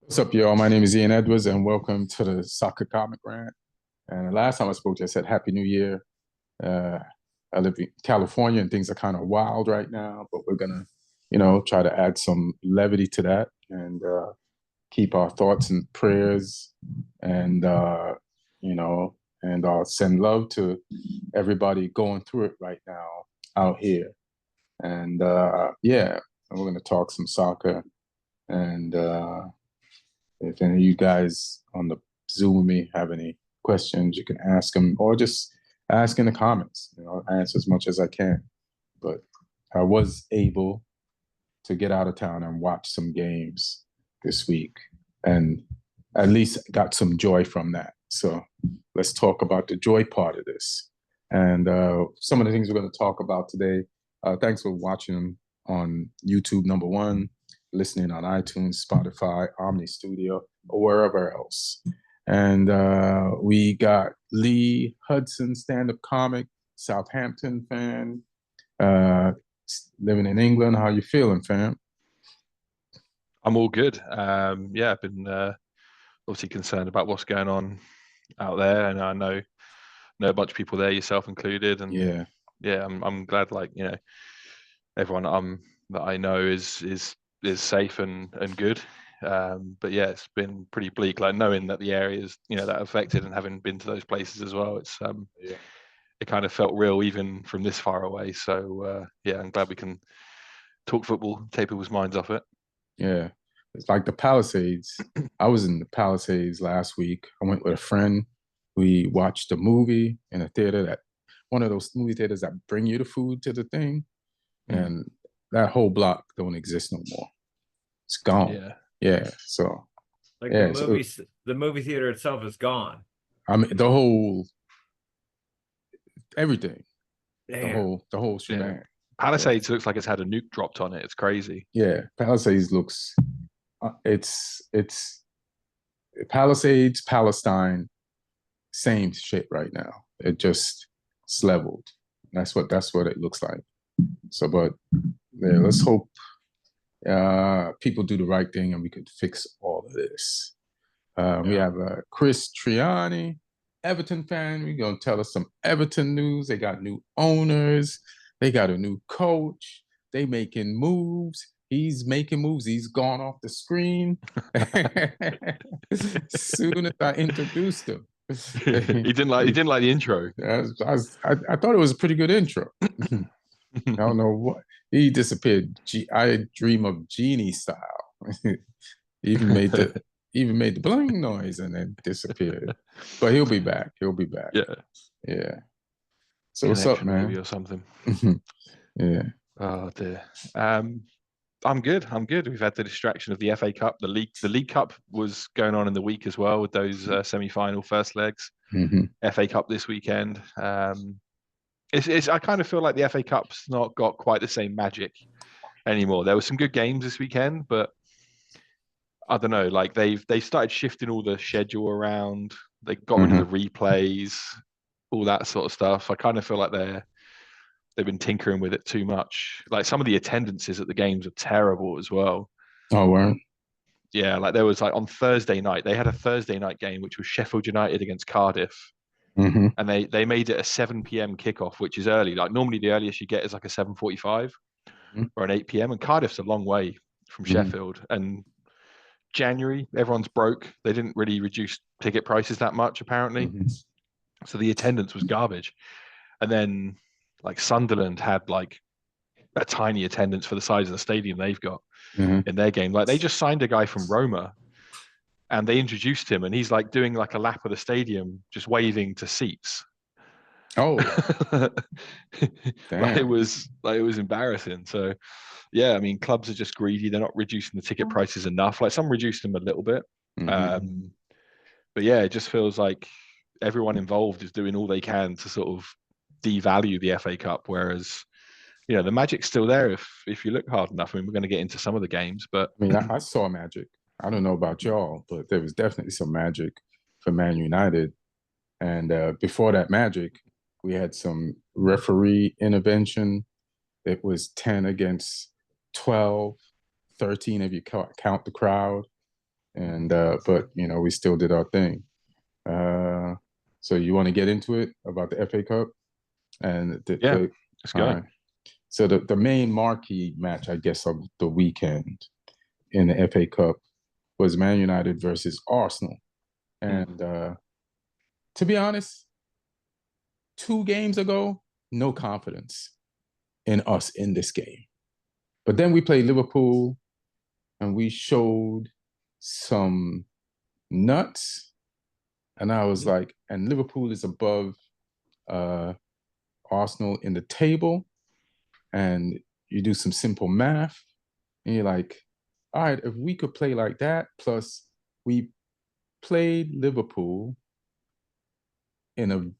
What's up, y'all? My name is Ian Edwards, and welcome to the Soccer Comic Rant. And the last time I spoke to you, I said Happy New Year. Uh, I live in California, and things are kind of wild right now, but we're gonna, try to add some levity to that and keep our thoughts and prayers, and you know, and send love to everybody going through it right now out here. And yeah, and we're gonna talk some soccer and. If any of you guys on the Zoom with me have any questions, you can ask them or just ask in the comments. I'll answer as much as I can. But I was able to get out of town and watch some games this week and at least got some joy from that. So let's talk about the joy part of this. And some of the things we're going to talk about today. Thanks for watching on YouTube, number one. Listening on iTunes, Spotify, Omni Studio, or wherever else. And we got Lee Hudson, stand-up comic, Southampton fan, living in England. How you feeling, fam? I'm all good. Yeah, I've been obviously concerned about what's going on out there, and I know a bunch of people there, yourself included. And yeah, I'm glad, like, everyone that I know is safe and good. But yeah, it's been pretty bleak, like knowing that the areas that affected and having been to those places as well. It's yeah. it kind of felt real even from this far away. So yeah, I'm glad we can talk football, take people's minds off it. Yeah, it's like the Palisades. I was in the Palisades last week. I went with a friend. We watched a movie in a theater, that one of those movie theaters that bring you the food to the thing, and that whole block don't exist no more. It's gone. Yeah. Yeah. So like yeah, the movie theater itself is gone. I mean, the whole everything, Damn. the whole shebang. Palisades looks like it's had a nuke dropped on it. It's crazy. Yeah, Palisades looks. It's Palisades, Palestine, same shit right now. It's leveled. That's what it looks like. So, but yeah, let's hope people do the right thing and we can fix all of this. We have Chris Triani, Everton fan. We're going to tell us some Everton news. They got new owners. They got a new coach. They making moves. He's making moves. He's gone off the screen. Soon as I introduced him. He didn't like the intro. I thought it was a pretty good intro. I don't know what he disappeared. I dream of genie style. even made the bling noise and then disappeared. But he'll be back. He'll be back. Yeah. So what's up, man? Maybe or something. Yeah. Oh dear. I'm good. We've had the distraction of the FA Cup. The League Cup was going on in the week as well with those semi-final first legs. FA Cup this weekend. I kind of feel like the FA Cup's not got quite the same magic anymore. There were some good games this weekend, but I don't know. Like they started shifting all the schedule around. They got rid of the replays, all that sort of stuff. I kind of feel like they've been tinkering with it too much. Like some of the attendances at the games are terrible as well. Oh, wow. Yeah, like there was like on Thursday night, they had a Thursday night game, which was Sheffield United against Cardiff. And they made it a 7 p.m. kickoff, which is early. Like normally the earliest you get is like a 7:45 or an 8 p.m. And Cardiff's a long way from Sheffield. And January, everyone's broke. They didn't really reduce ticket prices that much, apparently. So the attendance was garbage. And then like Sunderland had like a tiny attendance for the size of the stadium they've got in their game. Like they just signed a guy from Roma and they introduced him and he's like doing like a lap of the stadium, just waving to seats. Oh, like it was embarrassing. So yeah, I mean, clubs are just greedy. They're not reducing the ticket prices enough. Like some reduced them a little bit. But yeah, it just feels like everyone involved is doing all they can to sort of devalue the FA Cup, whereas the magic's still there if you look hard enough. I mean, we're going to get into some of the games, but I mean, I saw magic. I don't know about y'all, but there was definitely some magic for Man United. And before that magic, we had some referee intervention. It was 10 against 12, 13 if you count the crowd. and but we still did our thing. So you want to get into it about the FA Cup and let's go. Right. So the main marquee match, I guess, of the weekend in the FA Cup was Man United versus Arsenal, and to be honest, 2 games ago, no confidence in us in this game. But then we played Liverpool and we showed some nuts. And I was like, and Liverpool is above Arsenal in the table. And you do some simple math and you're like, all right, if we could play like that, plus we played Liverpool and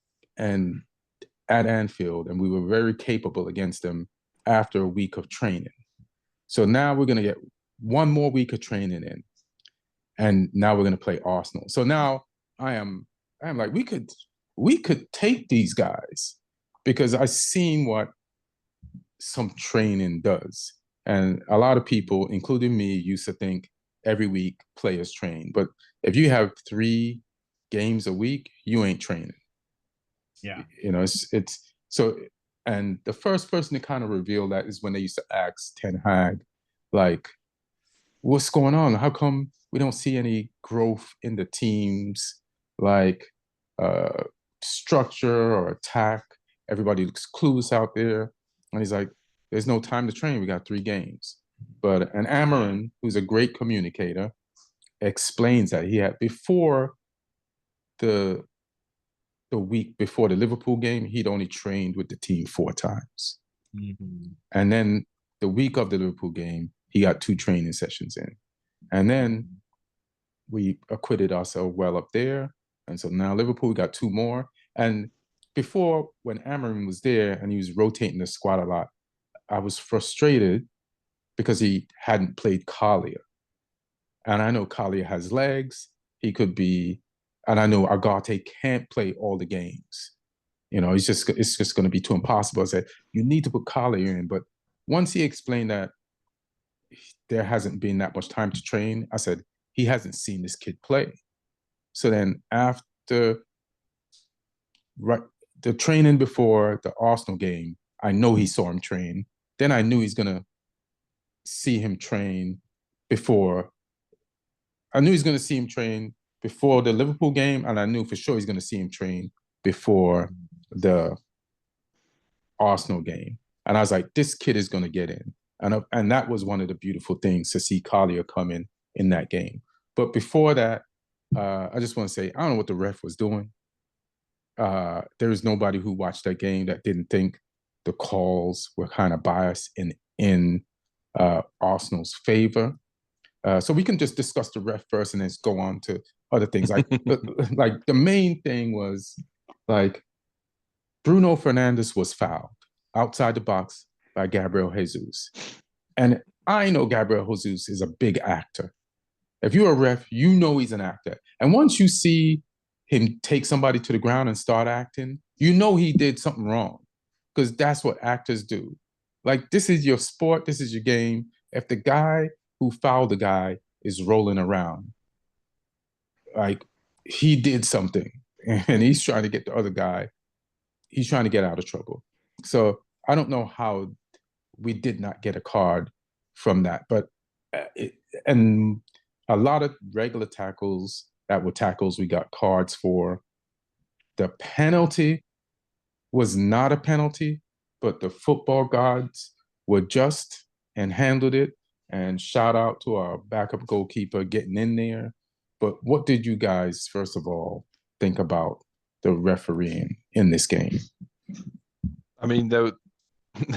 at Anfield, and we were very capable against them after a week of training. So now we're going to get 1 more week of training in, and now we're going to play Arsenal. So now I am like, we could take these guys, because I've seen what some training does. And a lot of people, including me, used to think every week players train. But if you have 3 games a week, you ain't training. Yeah. It's so, and the first person to kind of reveal that is when they used to ask Ten Hag, like, what's going on? How come we don't see any growth in the teams, like structure or attack? Everybody looks clueless out there. And he's like, there's no time to train. We got 3 games. But an Amarin, who's a great communicator, explains that he had, before the week before the Liverpool game, he'd only trained with the team 4 times. And then the week of the Liverpool game, he got 2 training sessions in. And then we acquitted ourselves well up there. And so now Liverpool got 2 more. And before, when Amarin was there and he was rotating the squad a lot, I was frustrated because he hadn't played Collier. And I know Collier has legs. He could be, and I know Agate can't play all the games. It's just going to be too impossible. I said, you need to put Collier in. But once he explained that there hasn't been that much time to train, I said, he hasn't seen this kid play. So then after the training before the Arsenal game, I know he saw him train. Then I knew he's going to see him train before. I knew he's going to see him train before the Liverpool game, and I knew for sure he's going to see him train before the Arsenal game. And I was like, this kid is going to get in. And that was one of the beautiful things, to see Collier come in that game. But before that, I just want to say, I don't know what the ref was doing. There was nobody who watched that game that didn't think the calls were kind of biased in Arsenal's favor. So we can just discuss the ref first and then go on to other things. Like, like the main thing was, like, Bruno Fernandez was fouled outside the box by Gabriel Jesus. And I know Gabriel Jesus is a big actor. If you're a ref, you know he's an actor. And once you see him take somebody to the ground and start acting, you know he did something wrong, because that's what actors do. Like, this is your sport, this is your game. If the guy who fouled the guy is rolling around, like, he did something, and he's trying to get the other guy, he's trying to get out of trouble. So I don't know how we did not get a card from that. But and a lot of regular tackles that were tackles we got cards for. The penalty was not a penalty, but the football gods were just and handled it. And shout out to our backup goalkeeper getting in there. But what did you guys, first of all, think about the refereeing in this game? I mean,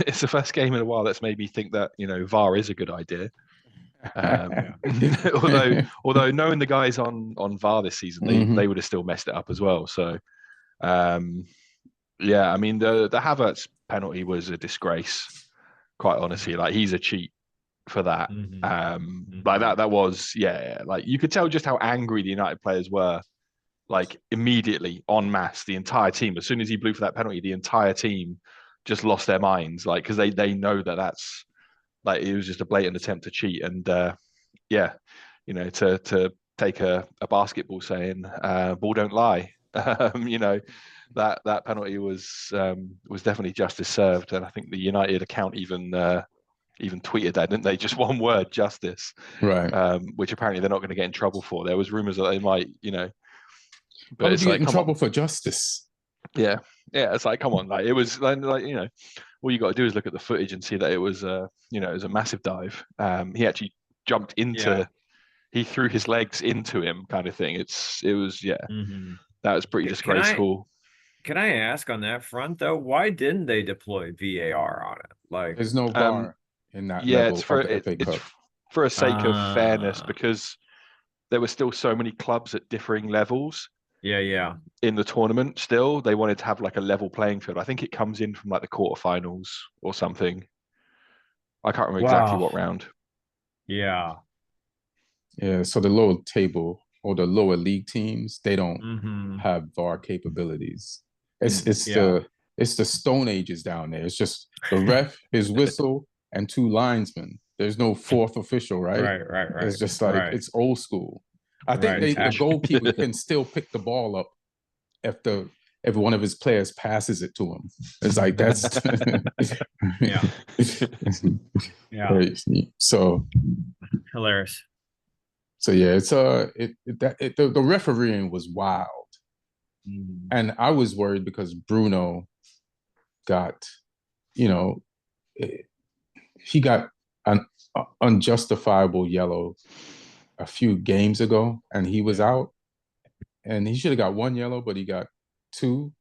it's the first game in a while that's made me think that, VAR is a good idea. Although knowing the guys on VAR this season, they would have still messed it up as well. So, yeah, I mean, the Havertz penalty was a disgrace, quite honestly. Like, he's a cheat for that. Like that was, like, you could tell just how angry the United players were. Like, immediately, en masse, the entire team. As soon as he blew for that penalty, the entire team just lost their minds, like, because they know that's, like, it was just a blatant attempt to cheat. And to take a basketball saying, "Ball don't lie." You know, that penalty was definitely justice served, and I think the United account even tweeted that, didn't they? Just one word, justice. Right. Which apparently they're not going to get in trouble for. There was rumors that they might, you know. But How would it's you like, get in come trouble on. for justice? Yeah, it's like, come on, like it was like you know, all you got to do is look at the footage and see that it was you know, it was a massive dive. He actually jumped into, he threw his legs into him, kind of thing. It was that was pretty disgraceful. Can I ask on that front though, why didn't they deploy VAR on it? Like, There's no VAR in that yeah, level it's for of the FA it's Cup. for a sake of fairness, because there were still so many clubs at differing levels. Yeah. In the tournament, still they wanted to have like a level playing field. I think it comes in from like the quarterfinals or something. I can't remember exactly what round. Yeah. Yeah, so the lower table or the lower league teams, they don't have VAR capabilities. It's the Stone Ages down there. It's just the ref, his whistle, and two linesmen. There's no fourth official, right? Right. It's just like it's old school. I think the goalkeeper can still pick the ball up if one of his players passes it to him. It's like that's crazy. So hilarious. So yeah, it's the refereeing was wild, and I was worried because Bruno got, you know, he got an unjustifiable yellow a few games ago, and he was out, and he should have got one yellow, but he got two,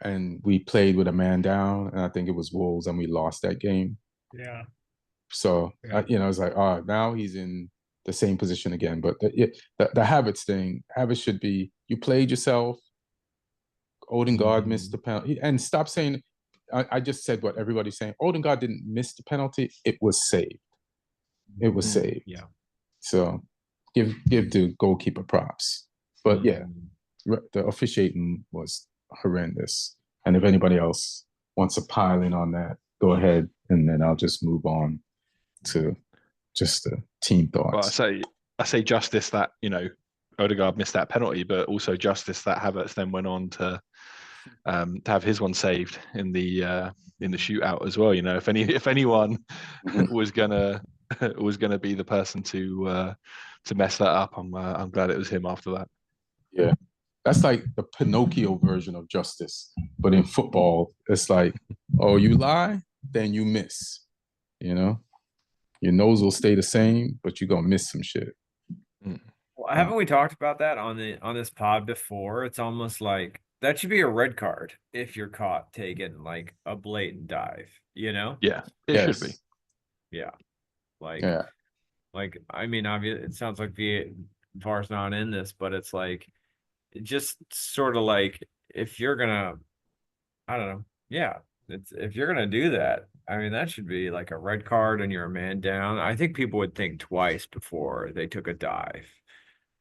and we played with a man down, and I think it was Wolves, and we lost that game. Yeah. So you know, I was like, oh, now he's in the same position again. But the habits thing, habits should be you played yourself. Odegaard missed the penalty, and stop saying. I just said what everybody's saying. Odegaard didn't miss the penalty; it was saved. It was saved. Yeah. So give the goalkeeper props. But yeah, the officiating was horrendous. And if anybody else wants to pile in on that, go ahead, and then I'll just move on to just the team thoughts. Well, I say justice that, you know, Odegaard missed that penalty, but also justice that Havertz then went on to have his one saved in the shootout as well. You know, if anyone was gonna be the person to mess that up, I'm glad it was him after that. Yeah, that's like the Pinocchio version of justice, but in football, it's like, oh, you lie, then you miss. You know, your nose will stay the same, but you're gonna miss some shit. Well, haven't we talked about that on this pod before? It's almost like that should be a red card if you're caught taking like a blatant dive, you know? Yeah, it should be. Yeah. Like I mean, obviously it sounds like VAR's not in this, but it's like just sort of like if you're gonna, I don't know, if you're gonna do that, I mean that should be like a red card and you're a man down. I think people would think twice before they took a dive.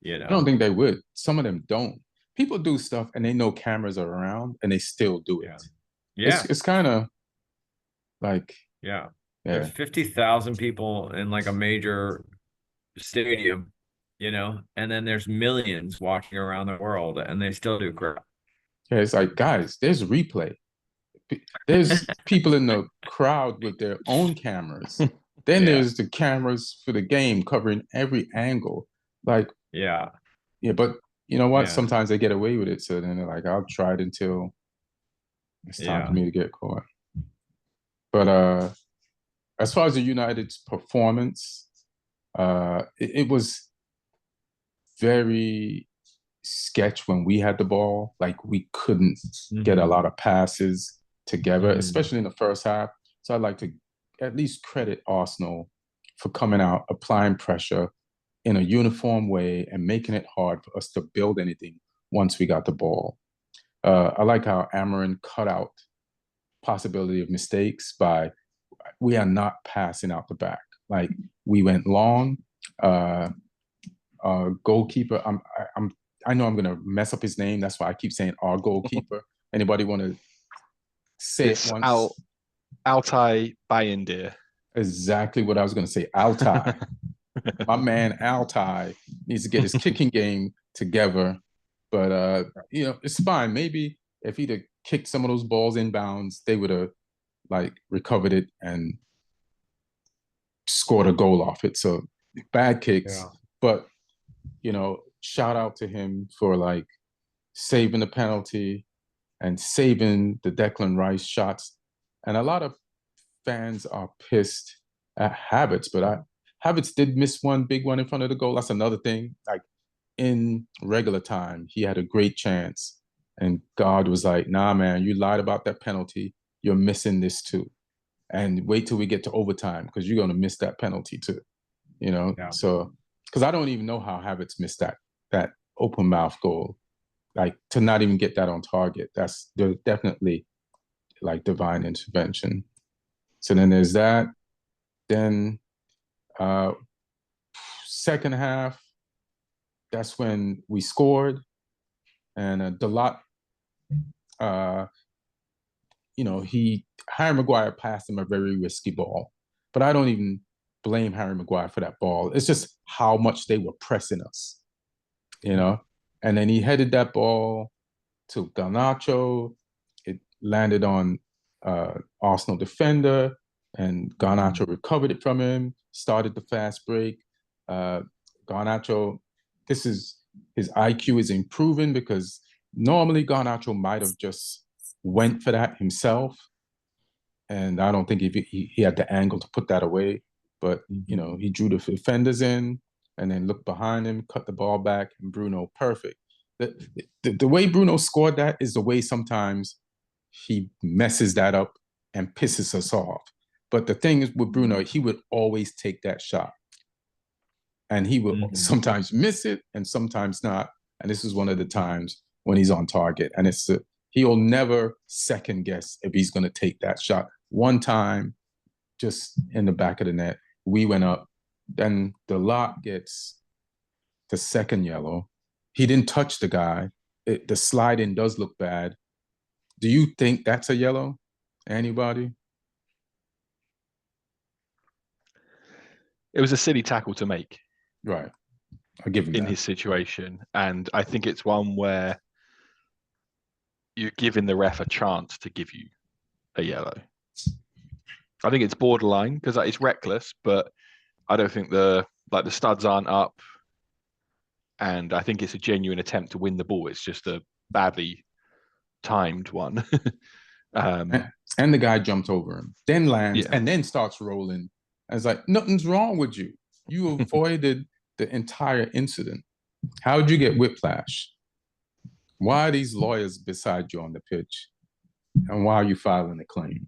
You know, I don't think they would. Some of them don't. People do stuff and they know cameras are around and they still do it. Yeah. It's kind of like There's 50,000 people in like a major stadium, you know, and then there's millions watching around the world and they still do crap. Yeah, it's like, guys, there's replay. There's people in the crowd with their own cameras. Then there's the cameras for the game covering every angle. Like, but you know what? Sometimes they get away with it. So then they're like, I'll try it until it's time for me to get caught. But as far as the United's performance, it was very sketch when we had the ball. Like we couldn't get a lot of passes together, especially in the first half. So I'd like to at least credit Arsenal for coming out, applying pressure in a uniform way and making it hard for us to build anything once we got the ball. I like how Amarin cut out possibility of mistakes by we are not passing out the back. Like we went long. Goalkeeper, I know I'm gonna mess up his name. That's why I keep saying our goalkeeper. Anybody want to say it once? Altay Bayindir. Exactly what I was gonna say. Altay. My man Altay needs to get his kicking game together. But it's fine. Maybe if he'd have kicked some of those balls inbounds, they would have like recovered it and scored a goal off it. So bad kicks, but shout out to him for like saving the penalty and saving the Declan Rice shots. And a lot of fans are pissed at Havertz, but Havertz did miss one big one in front of the goal. That's another thing. Like in regular time, he had a great chance, and God was like, "Nah, man, you lied about that penalty. You're missing this too, and wait till we get to overtime because you're gonna miss that penalty too." So because I don't even know how Havertz missed that open mouth goal, like to not even get that on target. There's definitely like divine intervention. So then there's that. Then second half, that's when we scored, and Dalot, Harry Maguire passed him a very risky ball, but I don't even blame Harry Maguire for that ball. It's just how much they were pressing us, and then he headed that ball to Garnacho. It landed on Arsenal defender, and Garnacho recovered it from him, started the fast break. Garnacho, his IQ is improving because normally Garnacho might have just went for that himself, and I don't think he had the angle to put that away. But he drew the defenders in and then looked behind him, cut the ball back, and Bruno, perfect. The way Bruno scored that is the way sometimes he messes that up and pisses us off. But the thing is with Bruno, he would always take that shot. And he would sometimes miss it and sometimes not. And this is one of the times when he's on target. And he'll never second guess if he's going to take that shot. One time, just in the back of the net, we went up. Then Dalot gets the second yellow. He didn't touch the guy. The slide-in does look bad. Do you think that's a yellow? Anybody? It was a silly tackle to make. Right. I'll give him in that. his situation. And I think it's one where you're giving the ref a chance to give you a yellow. I think it's borderline because it's reckless, but I don't think the studs aren't up. And I think it's a genuine attempt to win the ball. It's just a badly timed one. And the guy jumped over him, then lands, and then starts rolling. And it's like, nothing's wrong with you. You avoided the entire incident. How'd you get whiplash? Why are these lawyers beside you on the pitch? And why are you filing a claim?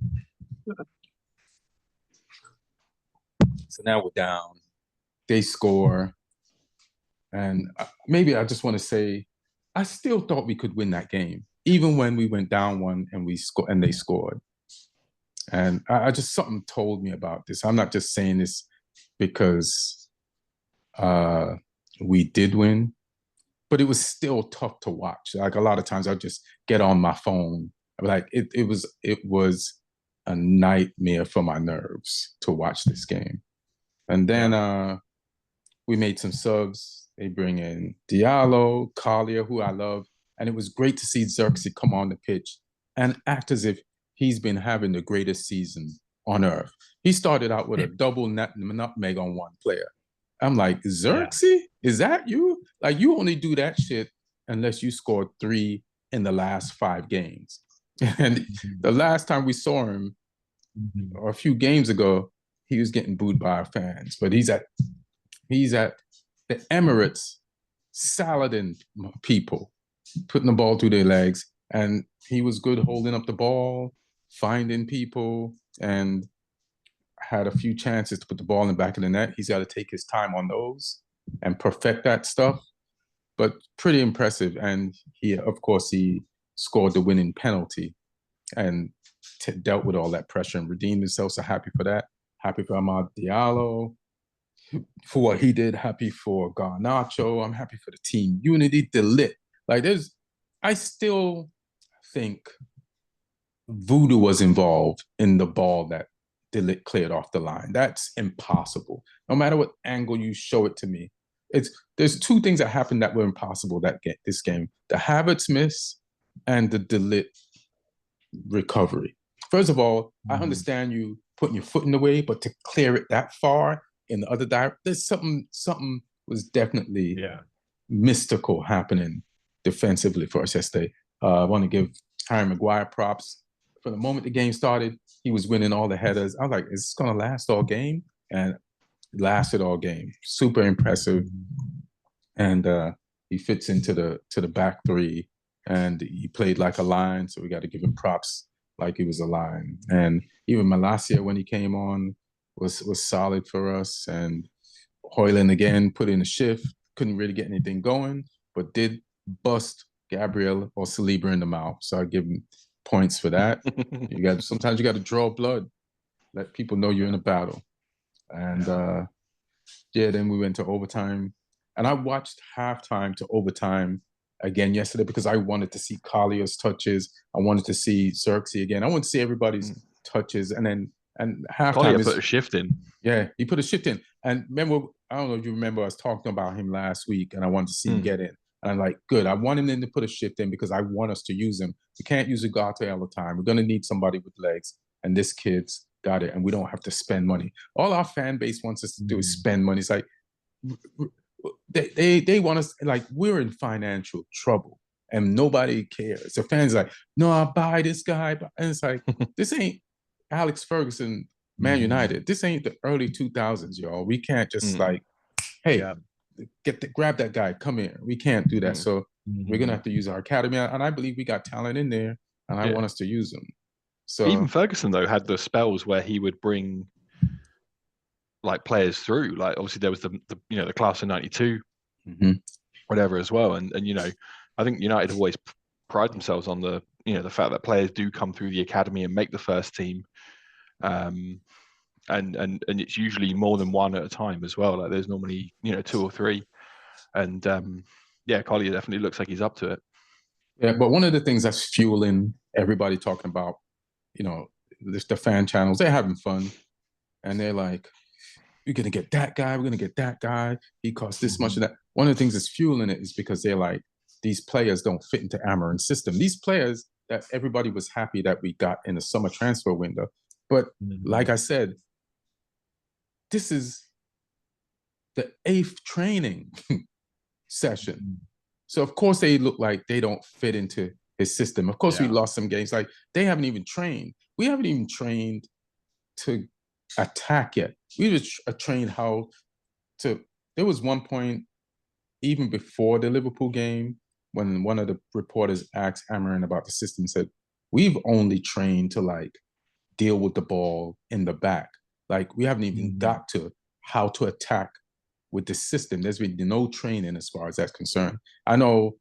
So now we're down. They score. And maybe I just want to say, I still thought we could win that game, even when we went down one and they scored. And I just, something told me about this. I'm not just saying this because we did win, but it was still tough to watch. Like a lot of times I'll just get on my phone. Like it was a nightmare for my nerves to watch this game. And then we made some subs. They bring in Diallo, Collier, who I love. And it was great to see Zirkzee come on the pitch and act as if he's been having the greatest season on earth. He started out with a double nutmeg on one player. I'm like, Zirkzee? Is that you? Like, you only do that shit unless you scored 3 in the last 5 games. And the last time we saw him, or a few games ago, he was getting booed by our fans. But he's at the Emirates salading people, putting the ball through their legs. And he was good holding up the ball, finding people, and had a few chances to put the ball in the back of the net. He's got to take his time on those and perfect that stuff. But pretty impressive. And of course, he scored the winning penalty and dealt with all that pressure and redeemed himself. So happy for that. Happy for Amad Diallo for what he did. Happy for Garnacho. I'm happy for the team unity. Dyche. Like I still think voodoo was involved in the ball that Dyche cleared off the line. That's impossible. No matter what angle you show it to me, there's two things that happened that were impossible this game: the Havertz miss and the De Ligt recovery. First of all, I understand you putting your foot in the way, but to clear it that far in the other direction, there's something was definitely mystical happening defensively for us yesterday. I want to give Harry Maguire props. From the moment the game started, he was winning all the headers. I was like, is this going to last all game? And it lasted all game. Super impressive. And he fits into the back three. And he played like a lion, so we got to give him props like he was a lion. And even Malacia, when he came on, was solid for us. And Højlund again put in a shift, couldn't really get anything going, but did bust Gabriel or Saliba in the mouth. So I give him points for that. Sometimes you got to draw blood, let people know you're in a battle. And then we went to overtime. And I watched halftime to overtime again yesterday because I wanted to see Collier's touches. I wanted to see Zirkzee again. I wanted to see everybody's touches. And halftime Collier put a shift in. Yeah, he put a shift in. And remember, I don't know if you remember us talking about him last week, and I wanted to see him get in. And I'm like, good. I want him to put a shift in because I want us to use him. We can't use Ugarte all the time. We're going to need somebody with legs. And this kid's got it. And we don't have to spend money. All our fan base wants us to do is spend money. It's like, they want us, like, we're in financial trouble and nobody cares. The fans are like, no, I'll buy this guy. And it's like, this ain't Alex Ferguson, Man United. This ain't the early 2000s, y'all. We can't just like, hey, grab that guy, come here. We can't do that. So we're gonna have to use our academy, and I believe we got talent in there, and I want us to use them. So even Ferguson though had the spells where he would bring like players through. Like obviously there was the class of '92, whatever as well, and I think United always pride themselves on the fact that players do come through the academy and make the first team. And it's usually more than one at a time as well. Like there's normally two or three, and Collier definitely looks like he's up to it. Yeah, but one of the things that's fueling everybody talking about, the fan channels, they're having fun, and they're like, "We're gonna get that guy. We're gonna get that guy. He costs this much." And that. One of the things that's fueling it is because they're like, these players don't fit into Amarin's system. These players that everybody was happy that we got in the summer transfer window, but like I said, this is the 8th training session. So of course they look like they don't fit into his system. Of course we lost some games. Like they haven't even trained. We haven't even trained to attack yet. We just trained how to. There was one point, even before the Liverpool game, when one of the reporters asked Amarin about the system, said, we've only trained to like deal with the ball in the back. Like we haven't even got to how to attack with the system. There's been no training as far as that's concerned. I know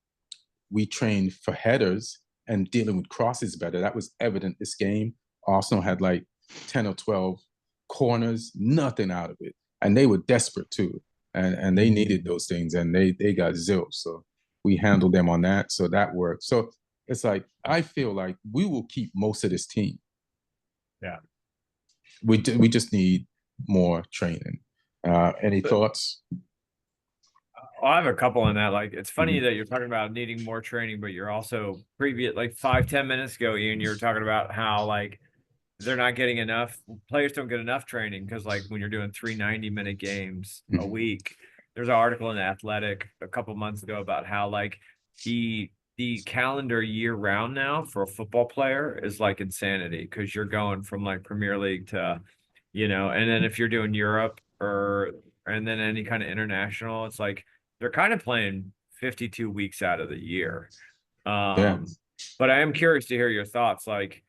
we trained for headers and dealing with crosses better. That was evident this game. Arsenal had like 10 or 12 corners, nothing out of it. And they were desperate too. And they needed those things, and they got zilch. So we handled them on that. So that worked. So it's like, I feel like we will keep most of this team. Yeah. We just need more training. Any thoughts? I have a couple on that. Like, it's funny that you're talking about needing more training, but you're also like 5-10 minutes ago, Ian, you were talking about how like they're not getting enough. Players don't get enough training because like when you're doing 3 90-minute games a week, there's an article in Athletic a couple months ago about how like the calendar year round now for a football player is like insanity because you're going from like Premier League to, and then if you're doing Europe and then any kind of international, it's like they're kind of playing 52 weeks out of the year. But I am curious to hear your thoughts, like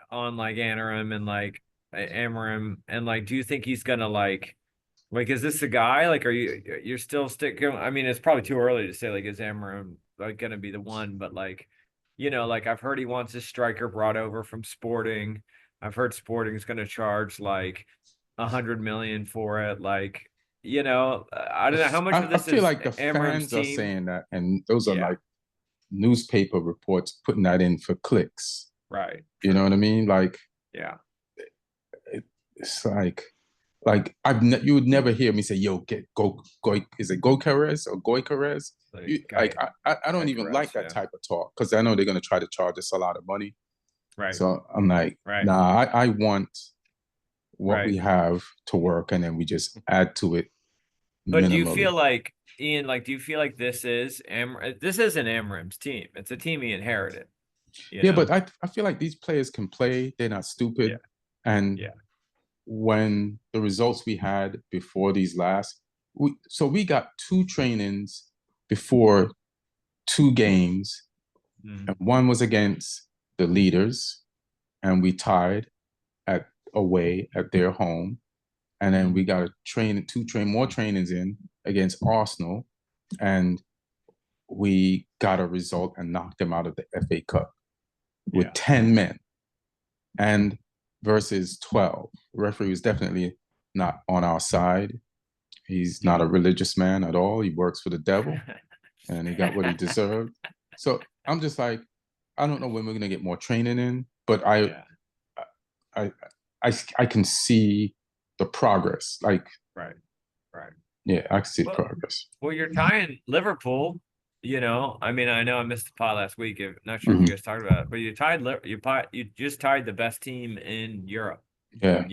on like Anarim and like Amarim, and like, do you think he's gonna like, is this the guy? Like, you're still sticking? I mean, it's probably too early to say like, is Amarim like gonna be the one? But like, like I've heard he wants his striker brought over from Sporting. I've heard Sporting's gonna charge like 100 million for it. Like, I don't know how much of this I feel is like the Amarim's fans are team. saying that, and those are like newspaper reports putting that in for clicks. Right. You know what I mean? Like, yeah. It's like, Like you would never hear me say, "Yo, go." Is it Gokares or Goikares? I don't even like that type of talk because I know they're gonna try to charge us a lot of money. Right. So I'm like, nah. I want what we have to work, and then we just add to it. But do you feel like, Ian? Like, do you feel like this isn't Amram's team? It's a team he inherited. Yeah, but I feel like these players can play. They're not stupid, and when the results we had before these last, we got 2 trainings before 2 games, and one was against the leaders, and we tied away at their home, and then we got more trainings in against Arsenal, and we got a result and knocked them out of the FA Cup with 10 men, and versus 12. The referee was definitely not on our side. He's not a religious man at all. He works for the devil, and he got what he deserved. So I'm just like, I don't know when we're gonna get more training in, but I can see the progress. Like, right. Yeah, I can see the progress. Well, you're tying Liverpool. I mean, I know I missed the pot last week. I'm not sure if you guys talked about it, but you just tied the best team in Europe. Yeah.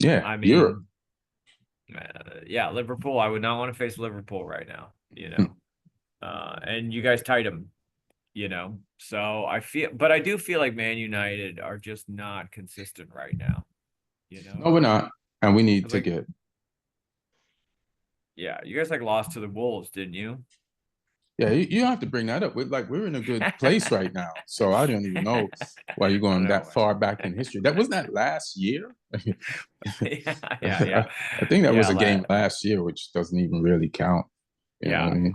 Yeah. I mean, Europe. Liverpool. I would not want to face Liverpool right now. And you guys tied them. So I do feel like Man United are just not consistent right now. No, we're not, and we need to get. Yeah, you guys lost to the Wolves, didn't you? Yeah, you don't have to bring that up. We're in a good place right now, so I don't even know why you're going that far back in history. Wasn't that last year? Yeah. I think that was a game last year, which doesn't even really count. You know what I mean?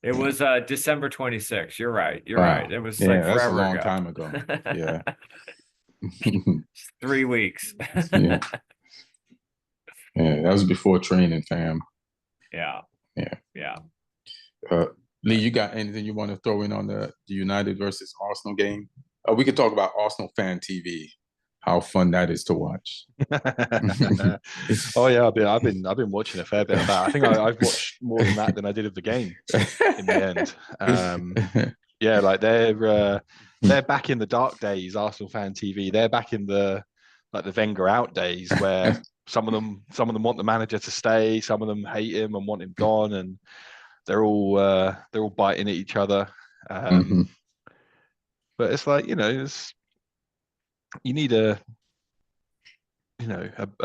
It was December 26th. You're right. Right. It was that's forever a long ago. time ago. Yeah. 3 weeks. Yeah, that was before training, fam. Yeah. Lee, you got anything you want to throw in on the United versus Arsenal game? We could talk about Arsenal Fan TV. How fun that is to watch. Oh yeah, I've been watching a fair bit of that. I think I've watched more than that than I did of the game in the end. Yeah, like they're back in the dark days, Arsenal Fan TV. They're back in the Wenger out days where some of them want the manager to stay, some of them hate him and want him gone, and they're all biting at each other. But it's like, you need a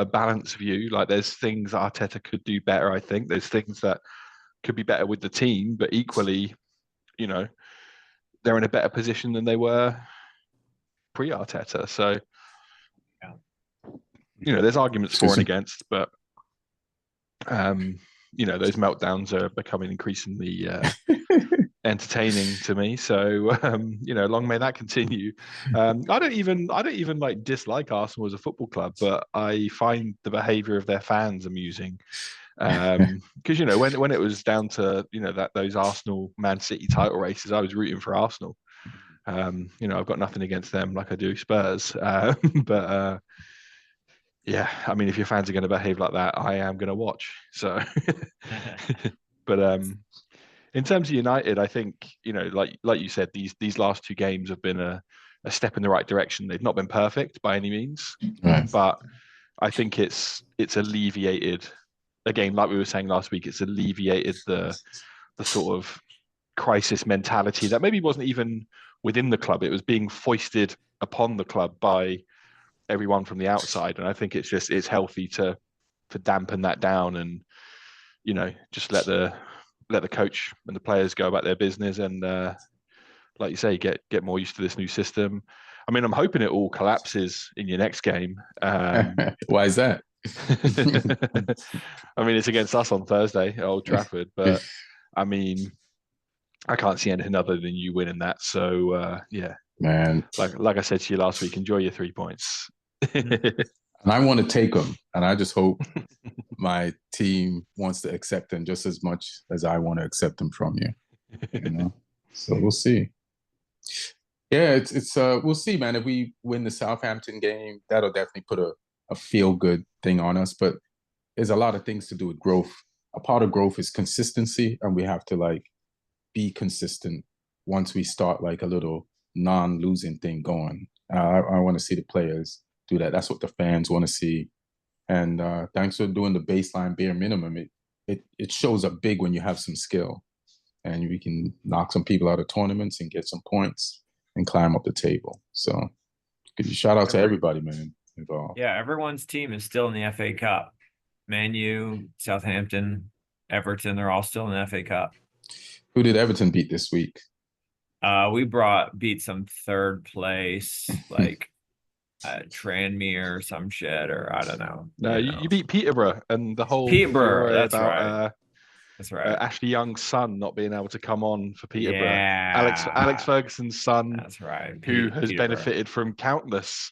balanced view. Like, there's things that Arteta could do better. I think there's things that could be better with the team, but equally, they're in a better position than they were pre-Arteta. So, there's arguments for and against, but those meltdowns are becoming increasingly entertaining to me. So long may that continue. I don't even dislike Arsenal as a football club, but I find the behaviour of their fans amusing. Because when it was down to those Arsenal Man City title races, I was rooting for Arsenal. I've got nothing against them like I do Spurs, but yeah, I mean, if your fans are going to behave like that, I am going to watch. So, but in terms of United, I think like you said, these last 2 games have been a step in the right direction. They've not been perfect by any means, but I think it's alleviated. Again, like we were saying last week, it's alleviated the sort of crisis mentality that maybe wasn't even within the club. It was being foisted upon the club by everyone from the outside, and I think it's healthy to dampen that down and just let the coach and the players go about their business and like you say, get more used to this new system. I mean, I'm hoping it all collapses in your next game. Why is that? I mean, it's against us on Thursday at Old Trafford, but I mean, I can't see anything other than you winning that. So yeah, man, like I said to you last week, enjoy your 3 points. And I want to take them, and I just hope my team wants to accept them just as much as I want to accept them from you. So we'll see. Yeah, it's we'll see, man. If we win the Southampton game, that'll definitely put a a feel good thing on us, but there's a lot of things to do with growth. A part of growth is consistency, and we have to like be consistent once we start like a little non-losing thing going. I want to see the players do that. That's what the fans want to see. And thanks for doing the baseline bare minimum. It shows up big when you have some skill, and we can knock some people out of tournaments and get some points and climb up the table. So, shout out to everybody, man, involved. Yeah, everyone's team is still in the FA Cup. Man U, Southampton, Everton, they're all still in the FA Cup. Who did Everton beat this week? We beat some third place, like Tranmere or some shit, or I don't know. No, you beat Peterborough, and the whole Peterborough. That's about, right. That's right. Ashley Young's son not being able to come on for Peterborough. Yeah. Alex Ferguson's son. That's right. Who has benefited from countless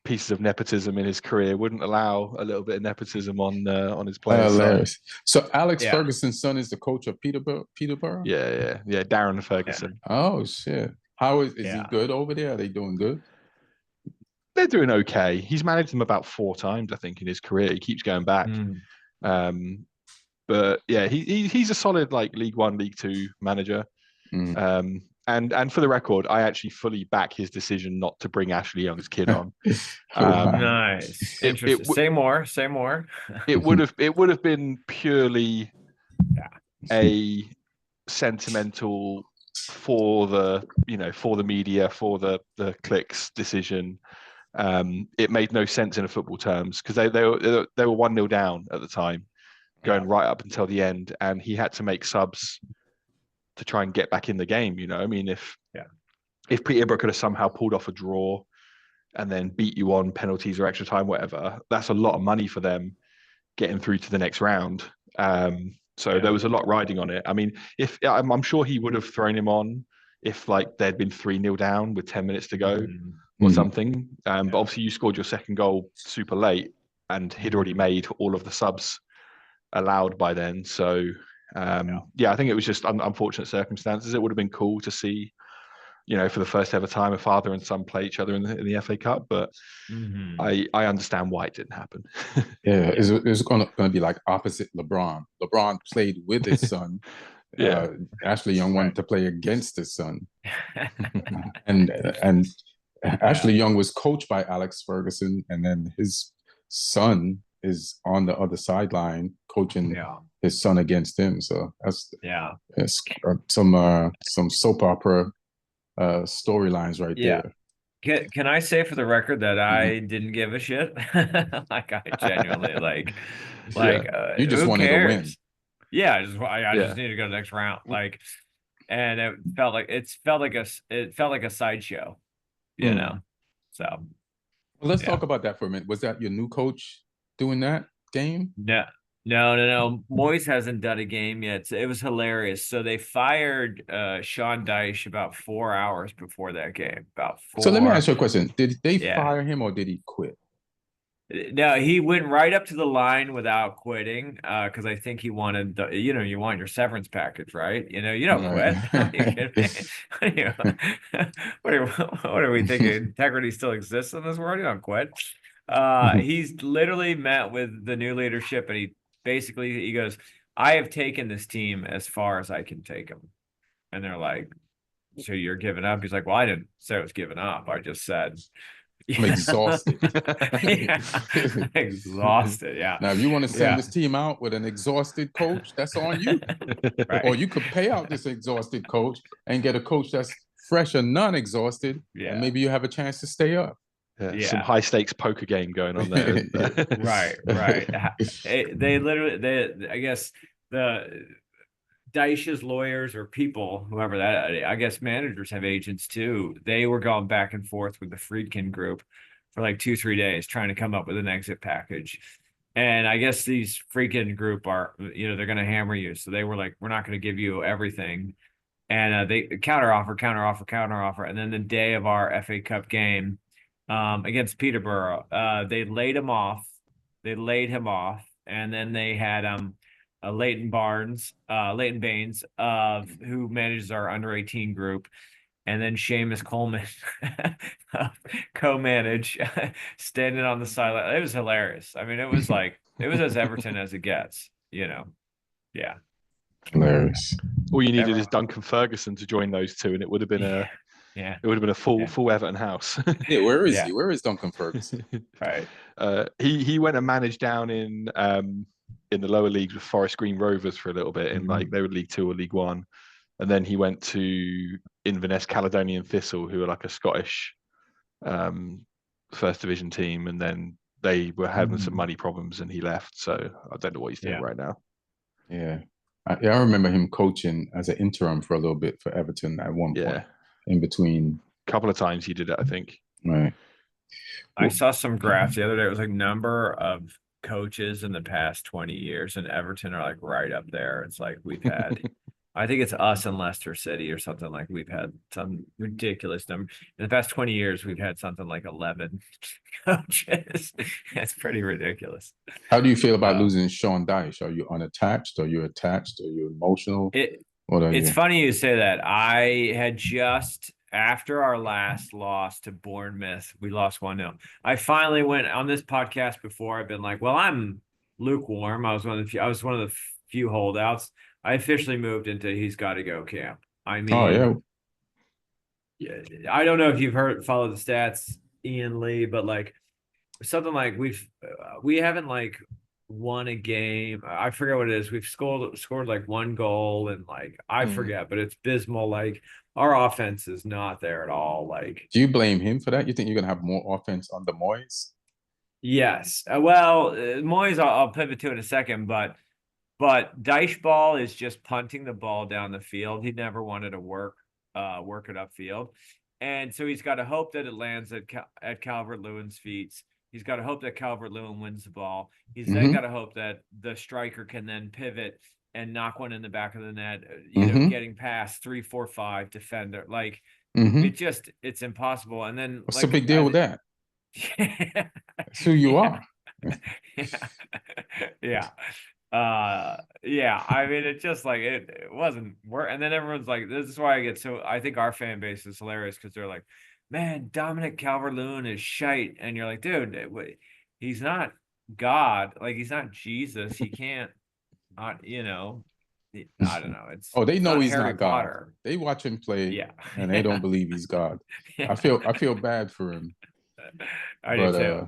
pieces of nepotism in his career, wouldn't allow a little bit of nepotism on his players. Hilarious. So Alex Ferguson's son is the coach of Peterborough? Yeah. Darren Ferguson. Yeah. Oh shit. How is he good over there? Are they doing good? They're doing okay. He's managed them about 4 times, I think, in his career. He keeps going back. But yeah, he's a solid like League One, League Two manager. And for the record, I actually fully back his decision not to bring Ashley Young's kid on. Nice. Interesting. Say more. It would have been purely a sentimental for the media, for the clicks decision. It made no sense in a football terms because they were 1-0 down at the time, going right up until the end, and he had to make subs to try and get back in the game. I mean, if Peterborough could have somehow pulled off a draw and then beat you on penalties or extra time, whatever, that's a lot of money for them getting through to the next round. So there was a lot riding on it. I mean, if I'm sure he would have thrown him on if like there'd been 3-0 down with 10 minutes to go or something. But obviously you scored your second goal super late, and he'd already made all of the subs allowed by then. So I think it was just unfortunate circumstances. It would have been cool to see, for the first ever time, a father and son play each other in the FA Cup. But I understand why it didn't happen. It was going to be like opposite LeBron. LeBron played with his son. Ashley Young wanted to play against his son, and Ashley Young was coached by Alex Ferguson, and then his son is on the other sideline coaching his son against him. So that's some soap opera storylines right there. Can I say for the record that I didn't give a shit? Like I genuinely you just wanted to win. Yeah, I just need to go to the next round. Like, and it felt like a sideshow, So well, let's talk about that for a minute. Was that your new coach doing that game? No. Moyes hasn't done a game yet. So it was hilarious. So they fired Sean Dyche about 4 hours before that game. So let me ask you a question. Did they fire him or did he quit? No, he went right up to the line without quitting because I think he wanted you want your severance package, right? You don't quit. What are we thinking? Integrity still exists in this world? You don't quit. He's literally met with the new leadership, and he goes, I have taken this team as far as I can take them. And they're like, so you're giving up? He's like, well, I didn't say I was giving up. I just said I'm exhausted. Exhausted. Yeah. Now, if you want to send this team out with an exhausted coach, that's on you. Right. Or you could pay out this exhausted coach and get a coach that's fresh and non-exhausted, and maybe you have a chance to stay up. Some high stakes poker game going on there. Right. I guess the Dyche's lawyers or people, whoever that, I guess managers have agents too. They were going back and forth with the Friedkin group for like 2-3 days trying to come up with an exit package. And I guess these Friedkin group are, they're going to hammer you. So they were like, we're not going to give you everything. And they counteroffer. And then the day of our FA Cup game against Peterborough, they laid him off. And then they had Leighton Baines, who manages our under-18 group. and then Seamus Coleman co-manage, standing on the sideline. It was hilarious. I mean, it was as Everton as it gets, you know. Yeah. Hilarious. All you needed Everyone. is Duncan Ferguson to join those two, and it would have been a Yeah. it would have been a full Everton house. Yeah, where is Yeah. he? Where is Duncan Ferguson? Right. He went and managed down in the lower leagues with Forest Green Rovers for a little bit, in like they were League Two or League One, and then he went to Inverness Caledonian Thistle, who are like a Scottish first division team, and then they were having some money problems, and he left. So I don't know what he's doing right now. Yeah. I remember him coaching as an interim for a little bit for Everton at one point. In between. A couple of times he did it, I think. Right. I saw some graphs the other day. It was like number of coaches in the past 20 years, and Everton are like right up there. It's like we've had, I think it's us and Leicester City or something, like we've had some ridiculous number. In the past 20 years, we've had something like 11 coaches. That's pretty ridiculous. How do you feel about losing Sean Dyche? Are you unattached? Are you attached? Are you emotional? It's funny you say that. I had just, after our last loss to Bournemouth, we lost 1-0. I finally went on this podcast before. I've been like, well, I'm lukewarm. I was one of the few holdouts. I officially moved into he's got to go camp. I mean, I don't know if you've followed the stats, Ian Lee, but like something like we haven't like won a game. I forget what it is. We've scored like one goal, and like I forget, but it's abysmal. Like our offense is not there at all. Like, do you blame him for that? You think you're gonna have more offense under Moyes? Yes. Moyes, I'll pivot to in a second, but Dyche ball is just punting the ball down the field. He never wanted to work it upfield, and so he's got to hope that it lands at Calvert-Lewin's feet. He's got to hope that Calvert-Lewin wins the ball. He's then got to hope that the striker can then pivot and knock one in the back of the net, you know, getting past 3, 4, 5 defender. Like it's impossible. And then what's the big deal with that? That's who you are. Yeah. I mean, it's just like it wasn't work. And then everyone's like, this is why I think our fan base is hilarious, because they're like, man, Dominic Calvert-Lewin is shite. And you're like, dude, he's not God. Like, he's not Jesus. He can't, you know, I don't know. They know he's Harry not God. Potter. They watch him play, and they don't believe he's God. Yeah. I feel bad for him. I do too.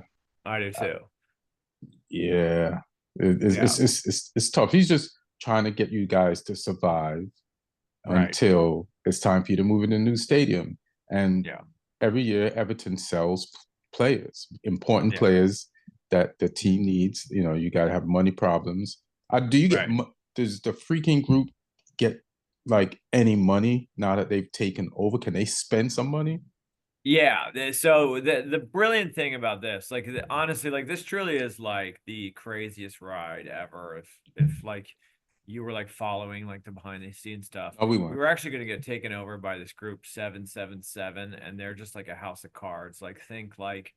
Yeah. It's tough. He's just trying to get you guys to survive until it's time for you to move in a new stadium. And every year, Everton sells players, important players that the team needs. You know, you got to have money problems. Do you get? Does the freaking group get like any money now that they've taken over? Can they spend some money? Yeah. So the brilliant thing about this, like, honestly, like, this truly is like the craziest ride ever. If like you were like following like the behind the scenes stuff. We were actually going to get taken over by this group 777, and they're just like a house of cards. Like, think like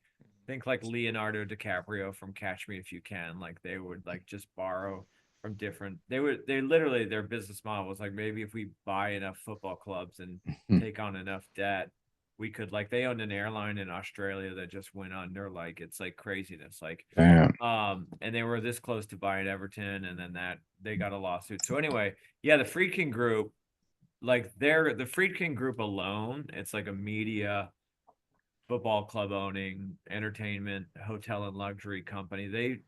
Leonardo DiCaprio from Catch Me If You Can. Like, they would like just borrow from different. They literally, their business model was like, maybe if we buy enough football clubs and take on enough debt, we could, like, they owned an airline in Australia that just went under. Like, it's like craziness. Like, and they were this close to buying Everton, and then they got a lawsuit. So anyway, the Friedkin Group, like, the Friedkin Group alone, it's like a media, football club owning, entertainment, hotel and luxury company. They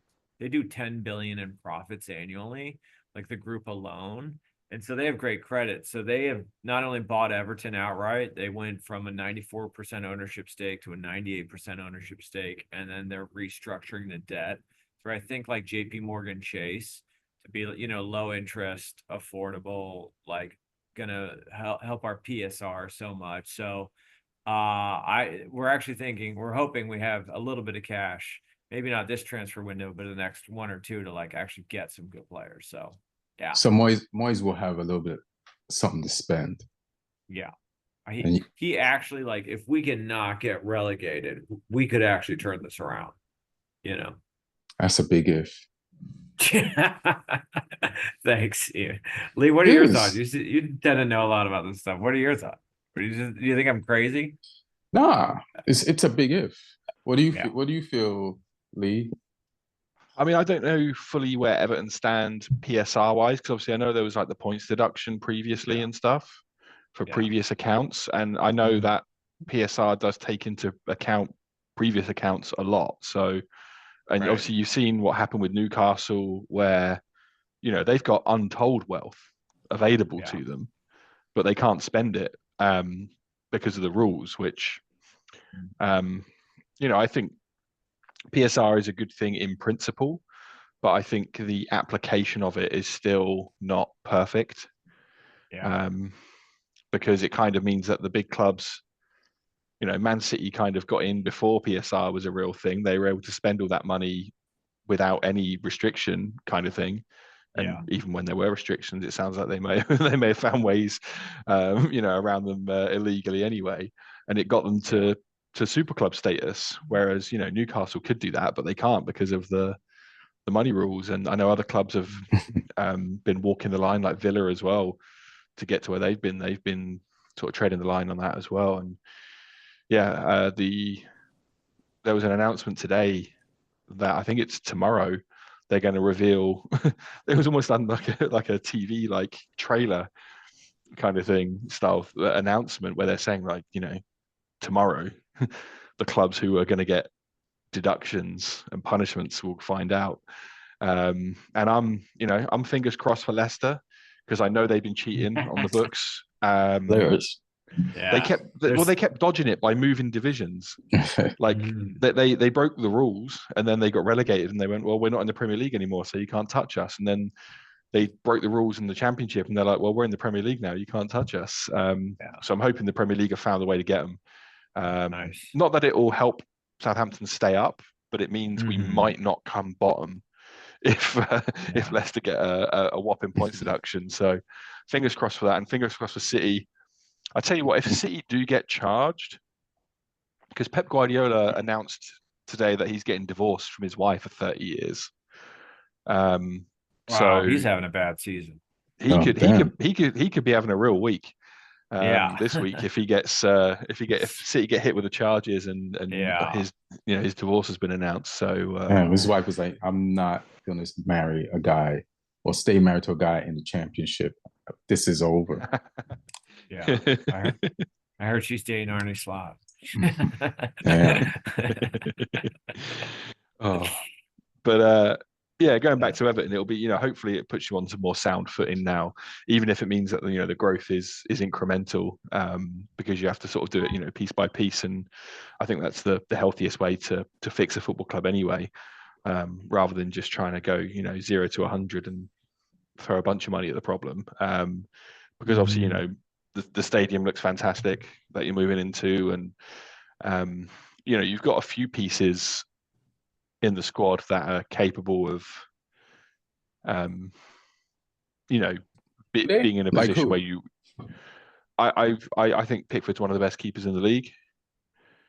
do 10 billion in profits annually, like the group alone. And so they have great credit. So they have not only bought Everton outright, they went from a 94% ownership stake to a 98% ownership stake. And then they're restructuring the debt. So I think like JP Morgan Chase to be, you know, low interest, affordable, like gonna help our PSR so much. So we're hoping we have a little bit of cash, maybe not this transfer window, but the next 1 or 2 to like actually get some good players. So yeah. So Moyes will have a little bit something to spend. Yeah. He actually, like, if we can not get relegated, we could actually turn this around, you know. That's a big if. Thanks, Ian. Lee, what are your thoughts? You tend to know a lot about this stuff. What are your thoughts? Do you think I'm crazy? Nah, it's a big if. What do you Yeah. what do you feel, Lee? I mean, I don't know fully where Everton stand PSR wise, because obviously I know there was like the points deduction previously and stuff for previous accounts, and I know that PSR does take into account previous accounts a lot. So, and obviously you've seen what happened with Newcastle, where they've got untold wealth available to them, but they can't spend it because of the rules, which I think PSR is a good thing in principle, but I think the application of it is still not perfect. Because it kind of means that the big clubs, Man City kind of got in before PSR was a real thing. They were able to spend all that money without any restriction, kind of thing. And even when there were restrictions, it sounds like they may have found ways, around them illegally anyway, and it got them to super club status. Whereas Newcastle could do that, but they can't because of the money rules. And I know other clubs have been walking the line, like Villa as well, to get to where they've been. They've been sort of treading the line on that as well. And there was an announcement today that I think it's tomorrow they're going to reveal. It was almost like a TV like trailer kind of thing style announcement where they're saying like tomorrow the clubs who are going to get deductions and punishments will find out. And I'm fingers crossed for Leicester because I know they've been cheating on the books. They kept dodging it by moving divisions. Like they broke the rules and then they got relegated and they went, well, we're not in the Premier League anymore, so you can't touch us. And then they broke the rules in the Championship and they're like, well, we're in the Premier League now, you can't touch us. So I'm hoping the Premier League have found a way to get them. Not that it will help Southampton stay up, but it means we might not come bottom if Leicester get a whopping points deduction. So fingers crossed for that, and fingers crossed for City. I tell you what, if City do get charged, because Pep Guardiola announced today that he's getting divorced from his wife for 30 years. So he's having a bad season. He could be having a real week. This week if City get hit with the charges and his divorce has been announced. So his wife was like, I'm not gonna marry a guy or stay married to a guy in the Championship. This is over. I heard she's dating Arne Slot. Going back to Everton, it'll be, hopefully it puts you onto more sound footing now, even if it means that, the growth is incremental, because you have to sort of do it, piece by piece. And I think that's the healthiest way to fix a football club anyway, rather than just trying to go, 0 to 100 and throw a bunch of money at the problem. Because obviously, the stadium looks fantastic that you're moving into. And, you've got a few pieces in the squad that are capable of, being in a position where you. I think Pickford's one of the best keepers in the league.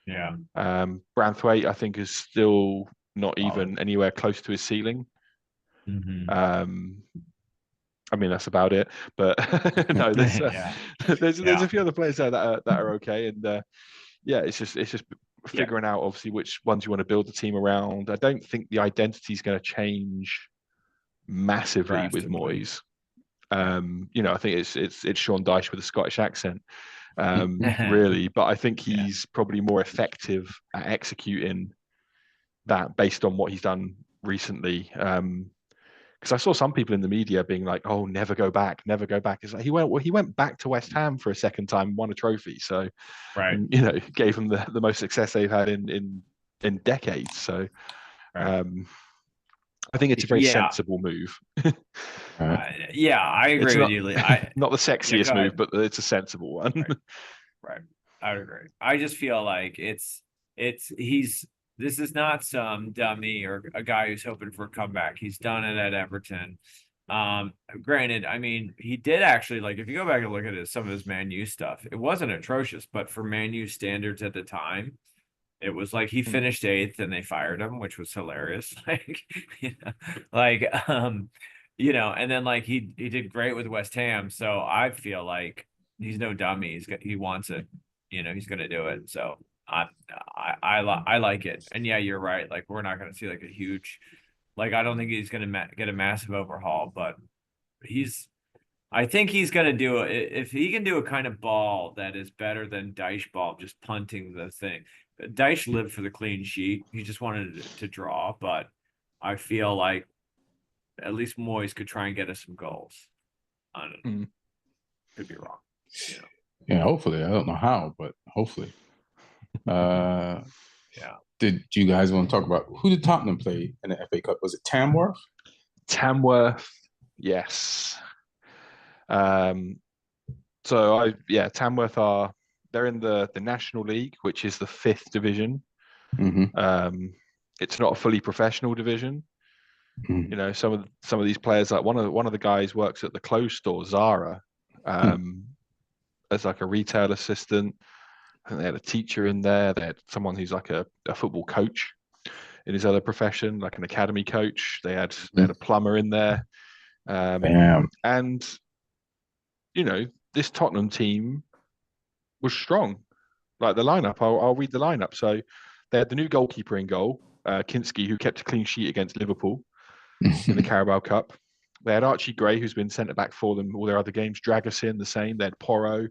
Branthwaite, I think, is still not even anywhere close to his ceiling. I mean, that's about it. But no, there's a few other players there that are okay, and it's just figuring out obviously which ones you want to build the team around. I don't think the identity is going to change massively with Moyes. I think it's Sean Dyche with a Scottish accent, really. But I think he's probably more effective at executing that based on what he's done recently. Because I saw some people in the media being like, "Oh, never go back, never go back." It's like he went back to West Ham for a second time, won a trophy, so and, gave them the most success they've had in decades. So, I think it's a very sensible move. I agree with you, Lee. Not the sexiest move, but it's a sensible one. Right. I would agree. I just feel like this is not some dummy or a guy who's hoping for a comeback. He's done it at Everton. Granted, I mean, he did actually, like, if you go back and look at some of his Man U stuff, it wasn't atrocious, but for Man U standards at the time, it was like he finished 8th and they fired him, which was hilarious. And then like he did great with West Ham. So I feel like he's no dummy. He wants it. He's gonna do it. So I like it. And yeah, you're right. Like we're not gonna see like a huge, like I don't think he's gonna get a massive overhaul, but he's. I think he's gonna do it if he can do a kind of ball that is better than Dyche ball, just punting the thing. Dyche lived for the clean sheet. He just wanted to draw, but I feel like at least Moyes could try and get us some goals. I don't know. Could be wrong. Yeah, hopefully. I don't know how, but hopefully. Yeah. Did you guys want to talk about who did Tottenham play in the FA Cup? Was it Tamworth? Tamworth, yes. Tamworth they're in the National League, which is the 5th division. It's not a fully professional division. Some of these players, like one of the guys works at the clothes store Zara, as like a retail assistant. I think they had a teacher in there. They had someone who's like a football coach in his other profession, like an academy coach. They had a plumber in there. And this Tottenham team was strong. Like the lineup, I'll read the lineup. So they had the new goalkeeper in goal, Kinski, who kept a clean sheet against Liverpool in the Carabao Cup. They had Archie Gray, who's been centre back for them all their other games. Dragusin, the same. They had Porro.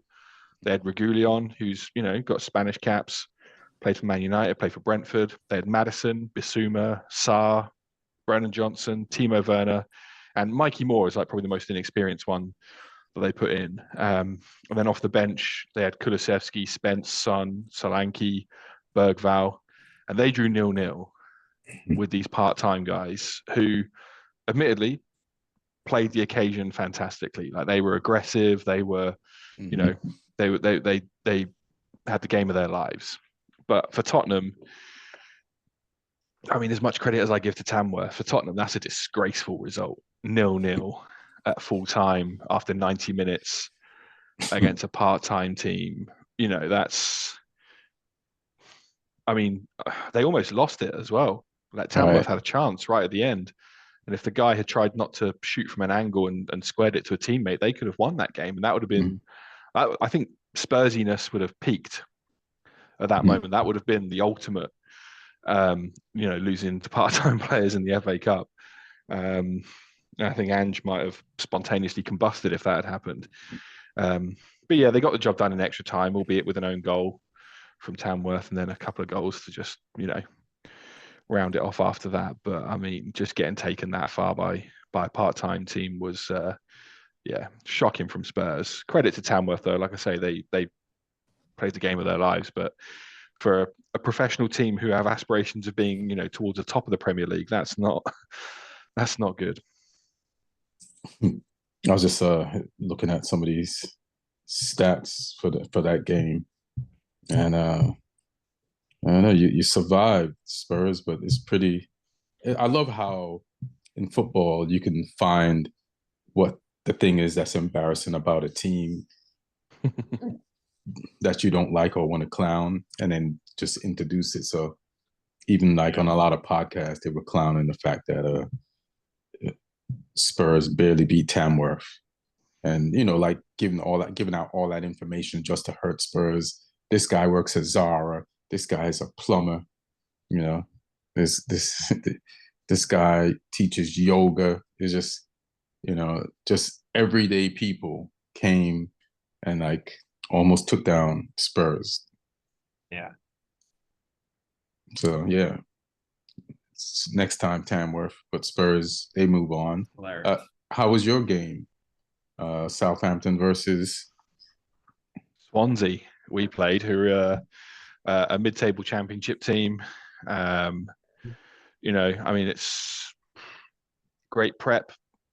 They had Regulion, who's got Spanish caps, played for Man United, played for Brentford. They had Madison, Bissouma, Sarr, Brennan Johnson, Timo Werner, and Mikey Moore is like probably the most inexperienced one that they put in. And then off the bench, they had Kulusevski, Spence, Son, Solanke, Bergval, and they drew 0-0 with these part-time guys who, admittedly, played the occasion fantastically. Like they were aggressive. They were, they had the game of their lives. But for Tottenham, I mean, as much credit as I give to Tamworth, for Tottenham, that's a disgraceful result. 0-0 at full time after 90 minutes against a part-time team. I mean, they almost lost it as well. Like Tamworth had a chance right at the end. And if the guy had tried not to shoot from an angle and squared it to a teammate, they could have won that game. And that would have been, I think Spursiness would have peaked at that moment. That would have been the ultimate, losing to part-time players in the FA Cup. I think Ange might have spontaneously combusted if that had happened. But yeah, they got the job done in extra time, albeit with an own goal from Tamworth and then a couple of goals to just, round it off after that. But I mean, just getting taken that far by a part-time team was, shocking from Spurs. Credit to Tamworth though. Like I say, they played the game of their lives. But for a professional team who have aspirations of being, towards the top of the Premier League, that's not good. I was just looking at some of these stats for that game, and I don't know, you survived Spurs, but it's pretty. I love how in football you can find what the thing is that's embarrassing about a team that you don't like or want to clown, and then just introduce it. So even like on a lot of podcasts, they were clowning the fact that Spurs barely beat Tamworth, and like giving out all that information just to hurt Spurs. This guy works at Zara. This guy is a plumber. This guy teaches yoga. It's just just everyday people came and like almost took down Spurs. Yeah. So yeah, next time Tamworth, but Spurs, they move on. How was your game? Southampton versus Swansea. We played, who are a mid-table championship team. I mean, it's great prep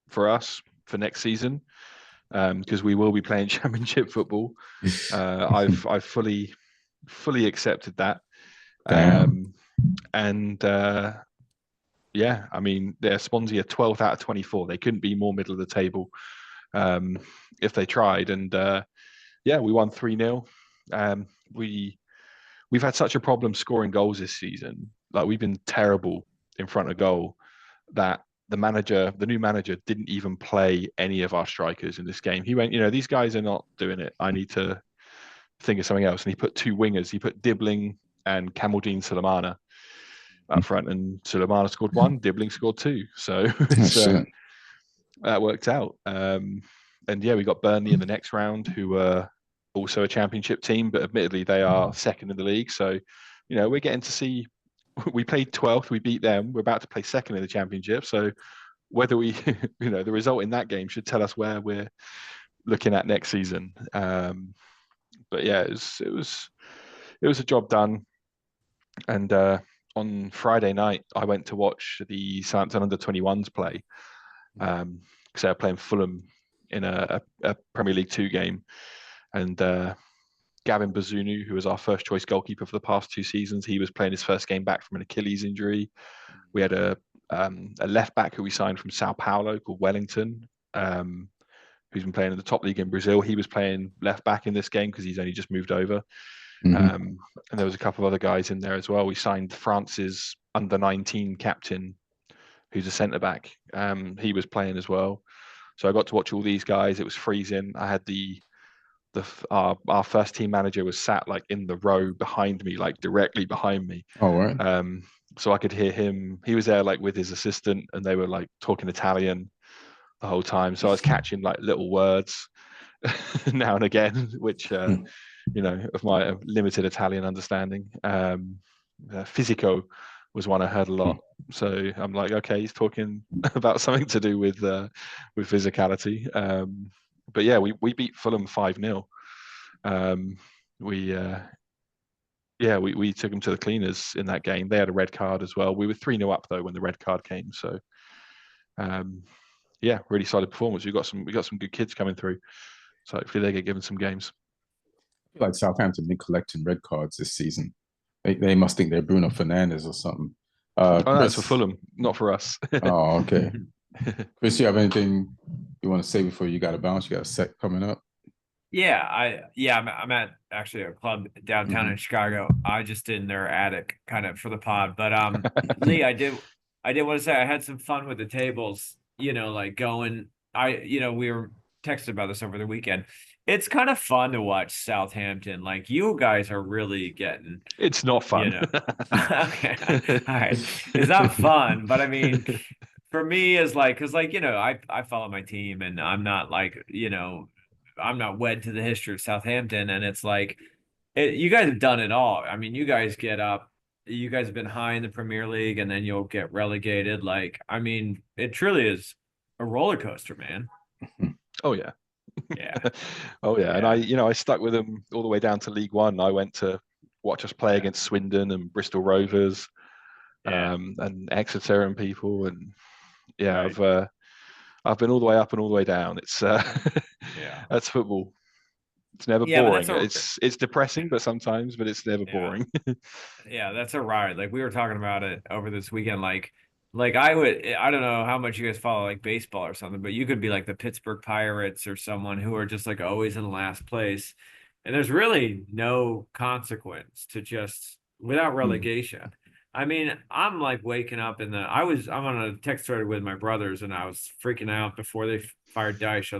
for us for next season because we will be playing championship football. I've fully accepted that. I mean, they're Swansea are 12th out of 24. They couldn't be more middle of the table if they tried. And we won 3-0. We've had such a problem scoring goals this season. Like we've been terrible in front of goal that the new manager didn't even play any of our strikers in this game. He went, these guys are not doing it. I need to think of something else. And he put two wingers. He put Dibbling and Kamaldeen Sulemana up front, and Sulemana scored one, Dibbling scored two. So that worked out. And yeah, we got Burnley in the next round, who were also a championship team, but admittedly they are second in the league. So, we're getting to see, we played 12th, we beat them. We're about to play second in the championship. So whether we, the result in that game should tell us where we're looking at next season. But yeah, it was a job done. And on Friday night, I went to watch the Southampton under-21s play, because they were playing Fulham in a Premier League 2 game. And Gavin Bazunu, who was our first choice goalkeeper for the past 2 seasons, he was playing his first game back from an Achilles injury. We had a left back who we signed from Sao Paulo called Wellington, who's been playing in the top league in Brazil. He was playing left back in this game because he's only just moved over. And there was a couple of other guys in there as well. We signed France's under-19 captain, who's a centre back. He was playing as well. So I got to watch all these guys. It was freezing. I had our first team manager was sat like in the row behind me, like directly behind me. Oh, right. So I could hear him. He was there like with his assistant, and they were like talking Italian the whole time. So I was catching like little words now and again, which of my limited Italian understanding. Fisico was one I heard a lot. So I'm like, okay, he's talking about something to do with physicality. But yeah, we beat Fulham 5-0. We took them to the cleaners in that game. They had a red card as well. We were 3-0 up though when the red card came. So really solid performance. We got some good kids coming through. So hopefully they get given some games. I feel like Southampton been collecting red cards this season. They must think they're Bruno Fernandez or something. That's for Fulham, not for us. Oh, okay. Chris, you have anything you want to say before you got to bounce? You got a set coming up? I'm at actually a club downtown in Chicago. I just did in their attic kind of for the pod. But Lee, I did want to say I had some fun with the tables, like going, we were texted about this over the weekend. It's kind of fun to watch Southampton. Like, you guys are really getting. It's not fun. Okay. All right. It's not fun, but I mean, for me, is like, because I follow my team, and I'm not like, I'm not wed to the history of Southampton, and it's like, you guys have done it all. I mean, you guys get up. You guys have been high in the Premier League, and then you'll get relegated. Like, I mean, it truly is a roller coaster, man. Oh yeah. Yeah. Oh yeah. And I stuck with them all the way down to League One. I went to watch us play against Swindon and Bristol Rovers, and Exeter and people. And right. I've been all the way up and all the way down. It's that's football. It's never boring. It's depressing, but it's never boring. Yeah, that's a ride. Like, we were talking about it over this weekend. Like I don't know how much you guys follow like baseball or something, but you could be like the Pittsburgh Pirates or someone who are just like always in last place. And there's really no consequence to just without relegation. I mean, I'm like waking up I'm on a text thread with my brothers, and I was freaking out before they fired Dyche. I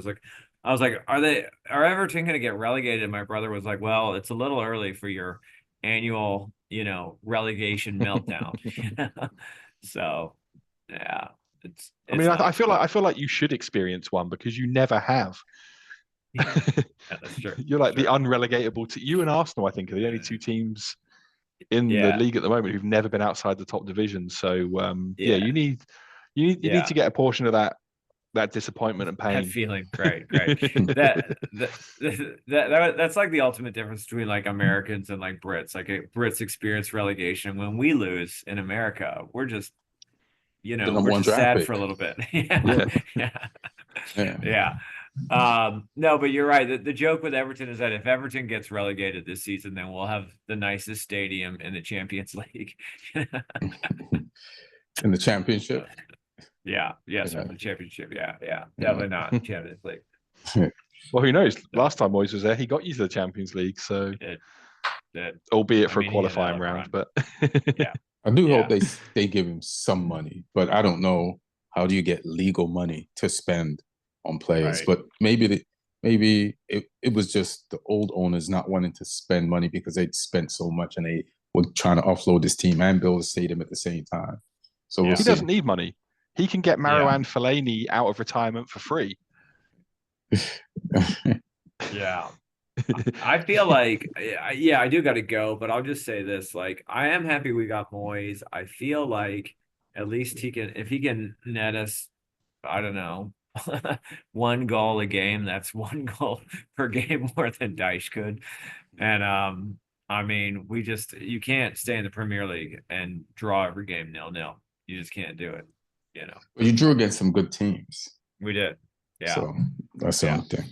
was like, are Everton going to get relegated? And my brother was like, well, it's a little early for your annual, relegation meltdown. So yeah, I feel like you should experience one because you never have. Yeah, that's true. You're like the unrelegatable. You and Arsenal, I think, are the only two teams in the league at the moment who've never been outside the top division. So you need to get a portion of that disappointment and pain. That feeling, right. That's like the ultimate difference between like Americans and like Brits. Like, Brits experience relegation. When we lose in America, we're just we're just sad for a little bit. Yeah. No, but you're right. The joke with Everton is that if Everton gets relegated this season, then we'll have the nicest stadium in the Champions League. In the Championship? Yeah. Yes, in the Championship. Yeah. Definitely not Champions League. Well, who knows? Last time Moyes was there, he got you to the Champions League. So, albeit for a qualifying round, but yeah. I do hope they give him some money, but I don't know how do you get legal money to spend on players? Right. But maybe it was just the old owners not wanting to spend money because they'd spent so much and they were trying to offload this team and build a stadium at the same time. So we'll He see. doesn't need money. He can get Marouane Fellaini out of retirement for free. Yeah. I feel like, yeah, I do got to go, but I'll just say this. Like, I am happy we got Moyes. I feel like at least if he can net us, I don't know, 1 goal a game, that's 1 goal per game more than Dyche could. And, I mean, you can't stay in the Premier League and draw every game 0-0. You just can't do it, you know. But you drew against some good teams. We did. Yeah. So that's the only thing.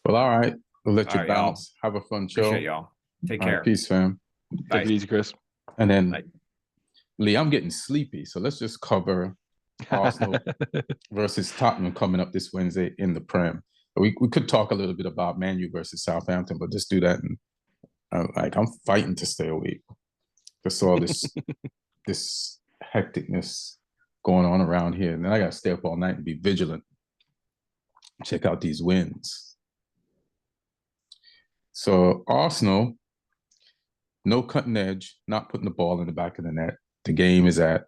Well, all right. We'll let you bounce. Y'all. Have a fun show. Appreciate y'all. Take care. Right, peace, fam. Take it easy, Chris. And then, Lee, I'm getting sleepy, so let's just cover Arsenal versus Tottenham coming up this Wednesday in the Prem. We could talk a little bit about Man U versus Southampton, but just do that. And I'm fighting to stay awake. Just all this this hecticness going on around here, and then I got to stay up all night and be vigilant. Check out these wins. So Arsenal, no cutting edge, not putting the ball in the back of the net. The game is at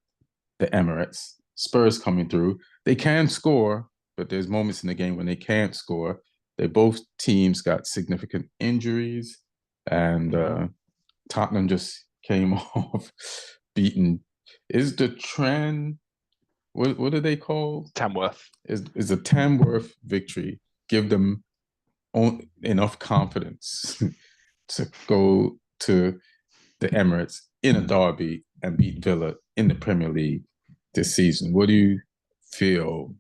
the Emirates. Spurs coming through. They can score, but there's moments in the game when they can't score. Both teams got significant injuries, and Tottenham just came off beaten. Is the trend, what do they call? Tamworth. Is a Tamworth victory give them enough confidence to go to the Emirates in a derby and beat Villa in the Premier League this season? What do you feel?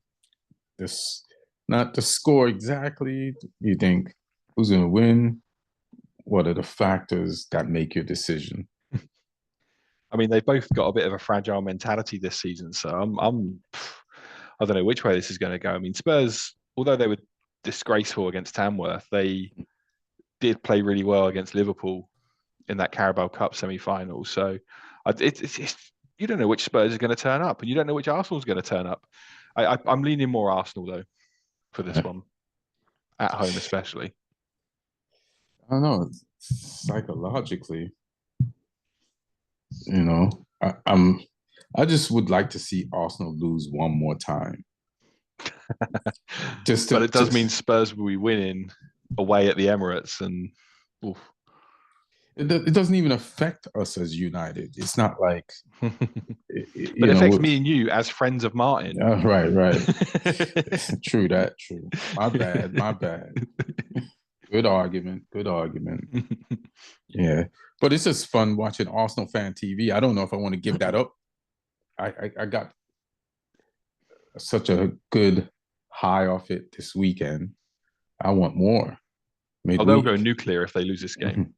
Not the score exactly. You think who's going to win? What are the factors that make your decision? I mean, they've both got a bit of a fragile mentality this season, so I don't know which way this is going to go. I mean, Spurs, although they were disgraceful against Tamworth, they did play really well against Liverpool in that Carabao Cup semi-final. So you don't know which Spurs is going to turn up, and you don't know which Arsenal is going to turn up. I'm leaning more Arsenal though for this one, at home especially. I don't know. Psychologically, I just would like to see Arsenal lose one more time. But it does mean Spurs will be winning away at the Emirates, and it doesn't even affect us as United. It's not like it affects me and you as friends of Martin. Right. True. My bad. Good argument. Yeah, but it's just fun watching Arsenal fan TV. I don't know if I want to give that up. I got such a good high off it this weekend. I want more. They'll go nuclear if they lose this game.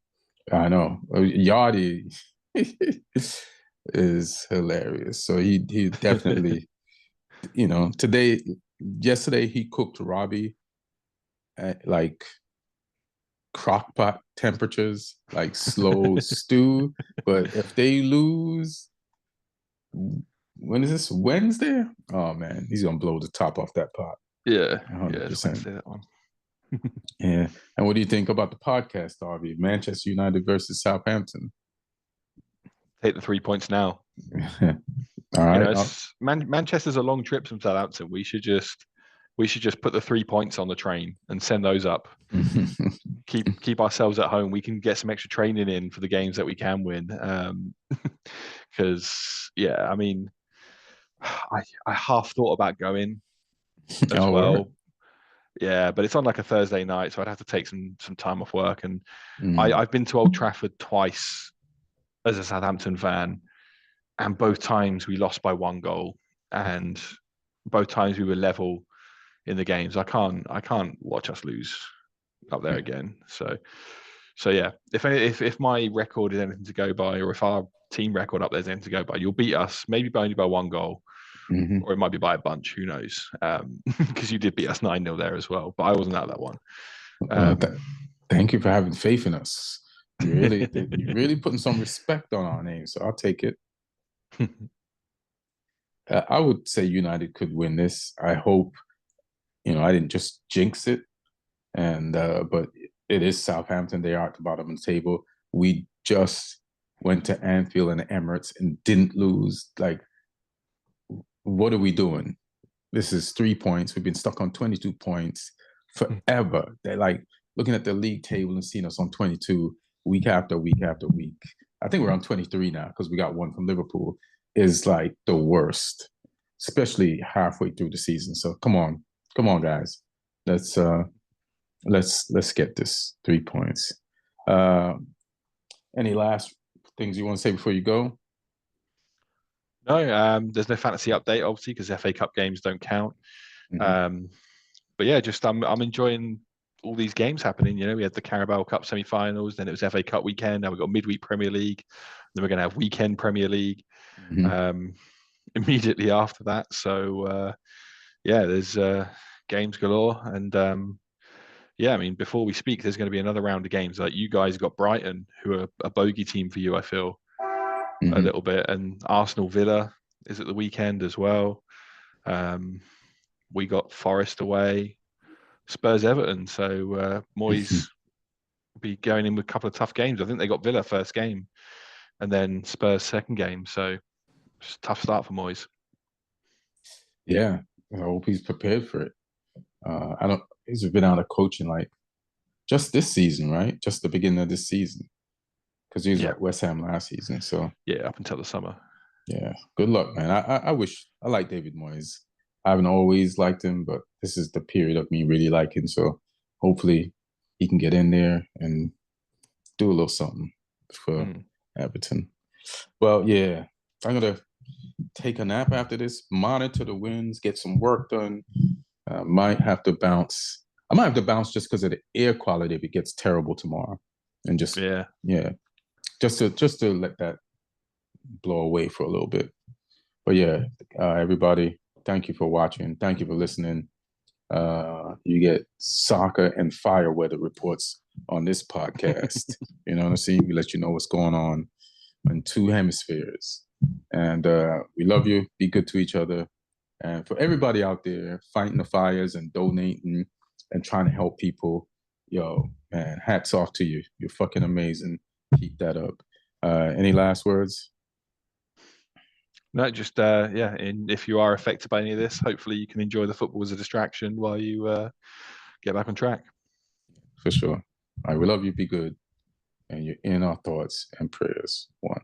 I know. Yardi is hilarious. So he definitely, yesterday he cooked Robbie at like crockpot temperatures, like slow stew. But if they lose, when is this? Wednesday? Oh man, he's gonna blow the top off that pot. Yeah, 100%. That one. Yeah. And what do you think about the podcast, Darby? Manchester United versus Southampton. Take the 3 points now. All right. Manchester's a long trip from Southampton. We should just put the 3 points on the train and send those up. keep ourselves at home. We can get some extra training in for the games that we can win. Because I mean, I half thought about going as well. Right. Yeah, but it's on like a Thursday night, so I'd have to take some time off work. And I've been to Old Trafford twice as a Southampton fan, and both times we lost by 1 goal, and both times we were level in the games. I can't watch us lose up there again. So yeah, if my record is anything to go by, or if our team record up there is anything to go by, you'll beat us maybe only by 1 goal. Mm-hmm. Or it might be by a bunch, who knows? Because you did beat us 9-0 there as well, but I wasn't at that one. Thank you for having faith in us. You're really putting some respect on our name, so I'll take it. I would say United could win this. I hope, I didn't just jinx it. And but it is Southampton. They are at the bottom of the table. We just went to Anfield and Emirates and didn't lose. Like, what are we doing? This is 3 points. We've been stuck on 22 points forever. They're like looking at the league table and seeing us on 22 week after week after week. I think we're on 23 now because we got one from Liverpool. Is like the worst, especially halfway through the season. So come on, guys. Let's get this 3 points. Any last things you want to say before you go? No, there's no fantasy update, obviously, because FA Cup games don't count. Mhm. But yeah, just I'm enjoying all these games happening. We had the Carabao Cup semi-finals, then it was FA Cup weekend. Now we've got midweek Premier League. Then we're going to have weekend Premier League immediately after that. So yeah, there's games galore. And yeah, I mean, before we speak, there's going to be another round of games. Like, you guys got Brighton, who are a bogey team for you, I feel, a little bit. And Arsenal Villa is at the weekend as well. We got Forest away, Spurs Everton. So Moyes will be going in with a couple of tough games. I think they got Villa first game and then Spurs second game. So it's a tough start for Moyes. Yeah, I hope he's prepared for it. He's been out of coaching like just this season, right? Just the beginning of this season, because he was at West Ham last season. So yeah, up until the summer. Yeah, good luck, man. I wish I like David Moyes. I haven't always liked him, but this is the period of me really liking. So hopefully he can get in there and do a little something for Everton. Well, yeah, I'm gonna take a nap after this, monitor the wins, get some work done. Might have to bounce. I might have to bounce just because of the air quality if it gets terrible tomorrow, and just just to let that blow away for a little bit. But yeah, everybody, thank you for watching. Thank you for listening. You get soccer and fire weather reports on this podcast. You know what I'm saying? We let you know what's going on in two hemispheres. And we love you. Be good to each other. And for everybody out there fighting the fires and donating and trying to help people, yo, man, hats off to you. You're fucking amazing. Keep that up. Any last words? No, just and if you are affected by any of this, hopefully you can enjoy the football as a distraction while you get back on track. For sure. All right, we love you. Be good. And you're in our thoughts and prayers. One.